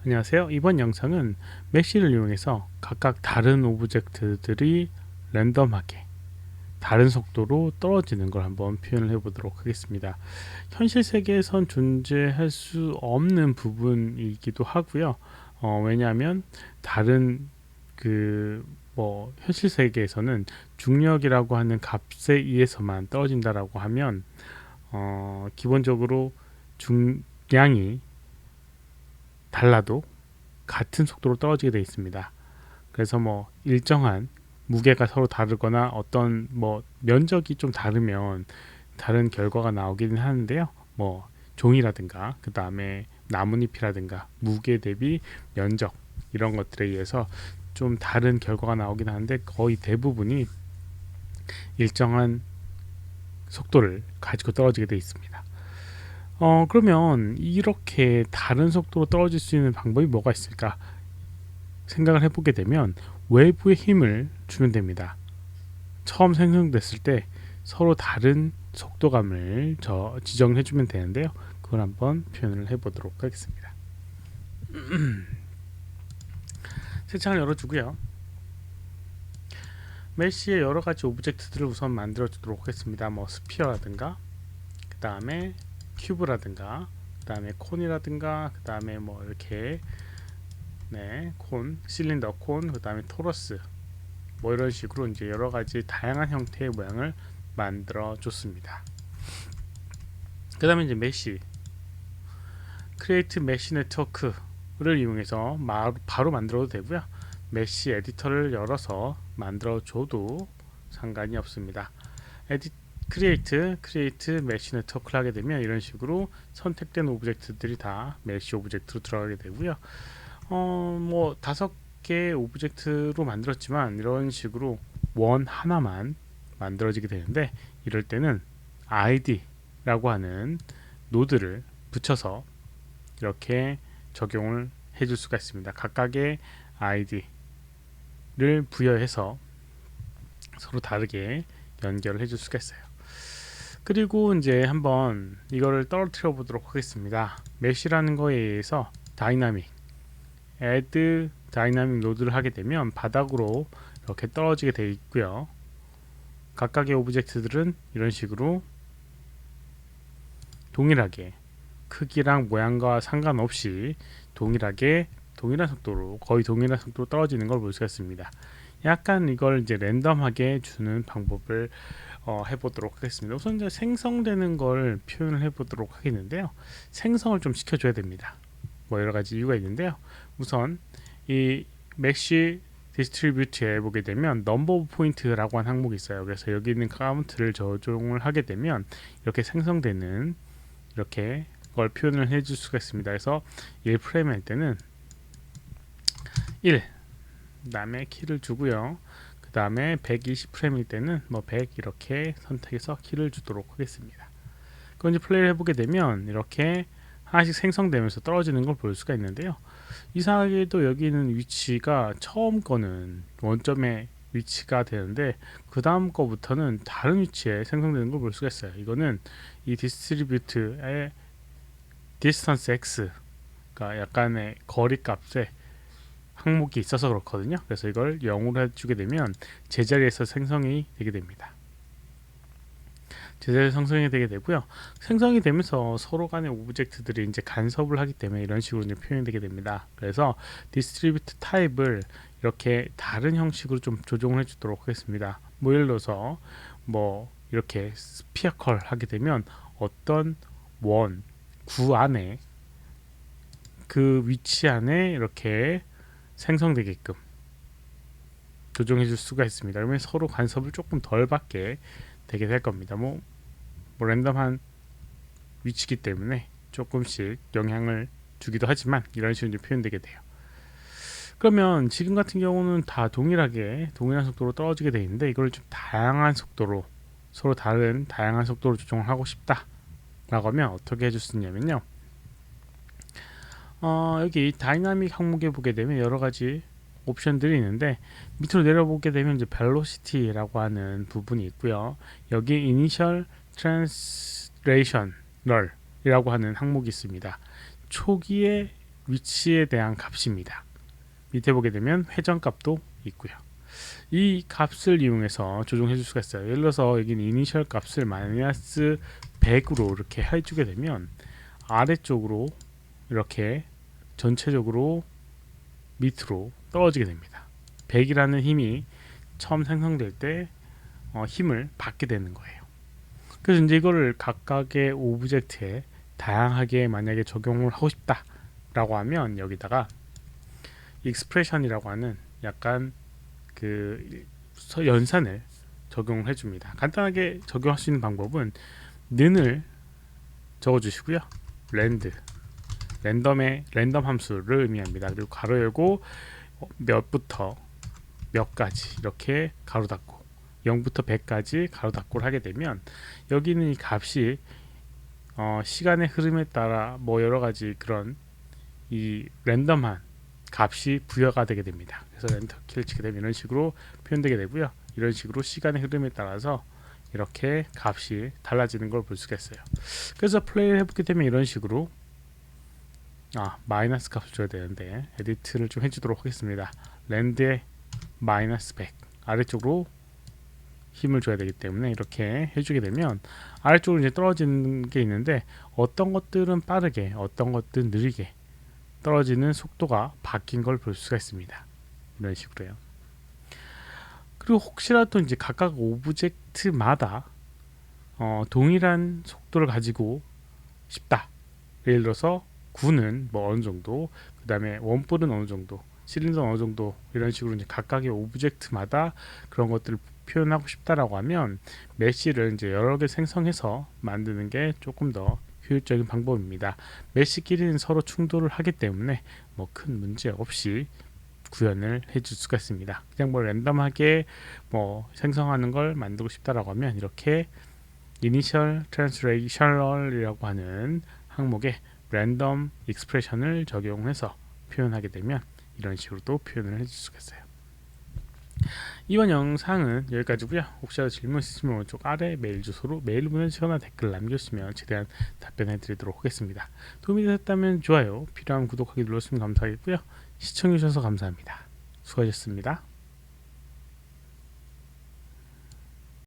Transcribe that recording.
안녕하세요. 이번 영상은 메쉬를 이용해서 각각 다른 오브젝트들이 랜덤하게 다른 속도로 떨어지는 걸 한번 표현을 해보도록 하겠습니다. 현실 세계에선 존재할 수 없는 부분이기도 하고요. 왜냐하면 다른 현실 세계에서는 중력이라고 하는 값에 의해서만 떨어진다라고 하면 기본적으로 중량이 달라도 같은 속도로 떨어지게 되어 있습니다. 그래서 일정한 무게가 서로 다르거나 어떤 면적이 좀 다르면 다른 결과가 나오기는 하는데요. 종이라든가 그 다음에 나뭇잎이라든가 무게 대비 면적 이런 것들에 의해서 좀 다른 결과가 나오긴 하는데 거의 대부분이 일정한 속도를 가지고 떨어지게 되어 있습니다. 그러면 이렇게 다른 속도로 떨어질 수 있는 방법이 뭐가 있을까 생각을 해보게 되면 외부의 힘을 주면 됩니다. 처음 생성됐을 때 서로 다른 속도감을 지정해주면 되는데요. 그걸 한번 표현을 해보도록 하겠습니다. 새 창을 열어주고요. 메쉬의 여러 가지 오브젝트들을 우선 만들어 주도록 하겠습니다. 스피어라든가 그 다음에 큐브라든가 그 다음에 콘이라든가 그 다음에 이렇게 콘, 실린더 콘, 그 다음에 토러스 이런 식으로 이제 여러 가지 다양한 형태의 모양을 만들어 줬습니다. 그 다음에 이제 메쉬 크리에이트 메쉬 네트워크를 이용해서 바로 만들어도 되고요. 메쉬 에디터를 열어서 만들어 줘도 상관이 없습니다. 크리에이트 메쉬 네트워크를 하게 되면 이런 식으로 선택된 오브젝트들이 다 메쉬 오브젝트로 들어가게 되고요. 5개 오브젝트로 만들었지만 이런 식으로 원 하나만 만들어지게 되는데 이럴 때는 id라고 하는 노드를 붙여서 이렇게 적용을 해줄 수가 있습니다. 각각의 id를 부여해서 서로 다르게 연결을 해줄 수가 있어요. 그리고 이제 한번 이거를 떨어뜨려 보도록 하겠습니다. 메쉬라는 거에 의해서 add 다이나믹 노드를 하게 되면 바닥으로 이렇게 떨어지게 되어 있고요. 각각의 오브젝트들은 이런 식으로 동일하게 크기랑 모양과 상관없이 동일한 속도로 거의 동일한 속도로 떨어지는 걸 볼 수가 있습니다. 약간 이걸 이제 랜덤하게 주는 방법을 해보도록 하겠습니다. 우선 이제 생성되는 걸 표현을 해보도록 하겠는데요. 생성을 좀 시켜줘야 됩니다. 여러 가지 이유가 있는데요. 우선 이 메쉬 디스트리뷰트에 보게 되면 넘버 오브 포인트라고 하는 항목이 있어요. 그래서 여기 있는 카운트를 조정을 하게 되면 이렇게 생성되는 이렇게 걸 표현을 해줄 수가 있습니다. 그래서 1프레임 할 때는 1 다음에 키를 주고요. 그 다음에 120프레임일 때는 100 이렇게 선택해서 키를 주도록 하겠습니다. 그럼 이제 플레이를 해보게 되면 이렇게 하나씩 생성되면서 떨어지는 걸 볼 수가 있는데요. 이상하게도 여기 있는 위치가 처음 거는 원점의 위치가 되는데 그 다음 거부터는 다른 위치에 생성되는 걸 볼 수가 있어요. 이거는 이 디스트리뷰트의 디스턴스 x 가 약간의 거리 값에 항목이 있어서 그렇거든요. 그래서 이걸 0으로 해주게 되면 제자리에서 생성이 되게 됩니다. 제자리 생성이 되게 되고요. 생성이 되면서 서로 간의 오브젝트들이 이제 간섭을 하기 때문에 이런 식으로 이제 표현이 되게 됩니다. 그래서 디스트리뷰트 타입을 이렇게 다른 형식으로 좀 조정을 해주도록 하겠습니다. 예를 들어서 이렇게 스피어컬 하게 되면 어떤 구 안에 그 위치 안에 이렇게 생성되게끔 조정해 줄 수가 있습니다. 그러면 서로 간섭을 조금 덜 받게 되게 될 겁니다. 랜덤한 위치이기 때문에 조금씩 영향을 주기도 하지만 이런 식으로 표현되게 돼요. 그러면 지금 같은 경우는 다 동일한 속도로 떨어지게 되어 있는데 이걸 좀 다양한 속도로 서로 다른 다양한 속도로 조정을 하고 싶다 라고 하면 어떻게 해줄 수 있냐면요. 여기 다이나믹 항목에 보게 되면 여러 가지 옵션들이 있는데 밑으로 내려보게 되면 이제 velocity라고 하는 부분이 있고요. 여기 initial translational 이라고 하는 항목이 있습니다. 초기의 위치에 대한 값입니다. 밑에 보게 되면 회전값도 있고요. 이 값을 이용해서 조정해 줄 수가 있어요. 예를 들어서 여기는 이니셜 값을 마이너스 100으로 이렇게 해주게 되면 아래쪽으로 이렇게 전체적으로 밑으로 떨어지게 됩니다. 100이라는 힘이 처음 생성될 때 힘을 받게 되는 거예요. 그래서 이제 이거를 각각의 오브젝트에 다양하게 만약에 적용을 하고 싶다라고 하면 여기다가 익스프레션이라고 하는 약간 그 연산을 적용을 해줍니다. 간단하게 적용할 수 있는 방법은 는을 적어주시고요. 랜덤의 랜덤 함수를 의미합니다. 그리고 가로 열고 몇부터 몇까지 이렇게 가로 닫고 0부터 100까지 가로 닫고를 하게 되면 여기는 이 값이 시간의 흐름에 따라 뭐 여러 가지 그런 이 랜덤한 값이 부여가 되게 됩니다. 그래서 엔터 키를 치게 되면 이런 식으로 표현되게 되고요. 이런 식으로 시간의 흐름에 따라서 이렇게 값이 달라지는 걸 볼 수가 있어요. 그래서 플레이를 해보게 되면 이런 식으로 마이너스 값을 줘야 되는데 에디트를 좀 해주도록 하겠습니다. 랜드에 마이너스 100 아래쪽으로 힘을 줘야 되기 때문에 이렇게 해주게 되면 아래쪽으로 이제 떨어지는 게 있는데 어떤 것들은 빠르게 어떤 것들은 느리게 떨어지는 속도가 바뀐 걸 볼 수가 있습니다. 이런 식으로요. 그리고 혹시라도 이제 각각 오브젝트마다 동일한 속도를 가지고 싶다. 예를 들어서 9는 뭐 어느 정도, 그 다음에 원뿔은 어느 정도, 실린더는 어느 정도 이런 식으로 이제 각각의 오브젝트마다 그런 것들을 표현하고 싶다라고 하면 메시를 이제 여러 개 생성해서 만드는 게 조금 더 효율적인 방법입니다. 메시끼리는 서로 충돌을 하기 때문에 뭐 큰 문제 없이 구현을 해줄 수가 있습니다. 그냥 뭐 랜덤하게 뭐 생성하는 걸 만들고 싶다라고 하면 이렇게 이니셜 트랜스레이셔널이라고 하는 항목에 랜덤 익스프레션을 적용해서 표현하게 되면 이런 식으로도 표현을 해줄 수가 있어요. 이번 영상은 여기까지고요. 혹시라도 질문 있으시면 오른쪽 아래 메일 주소로 메일 보내주시거나 댓글 남겨주시면 최대한 답변해 드리도록 하겠습니다. 도움이 되셨다면 좋아요, 필요한 구독하기 눌러주시면 감사하겠고요. 시청해주셔서 감사합니다. 수고하셨습니다.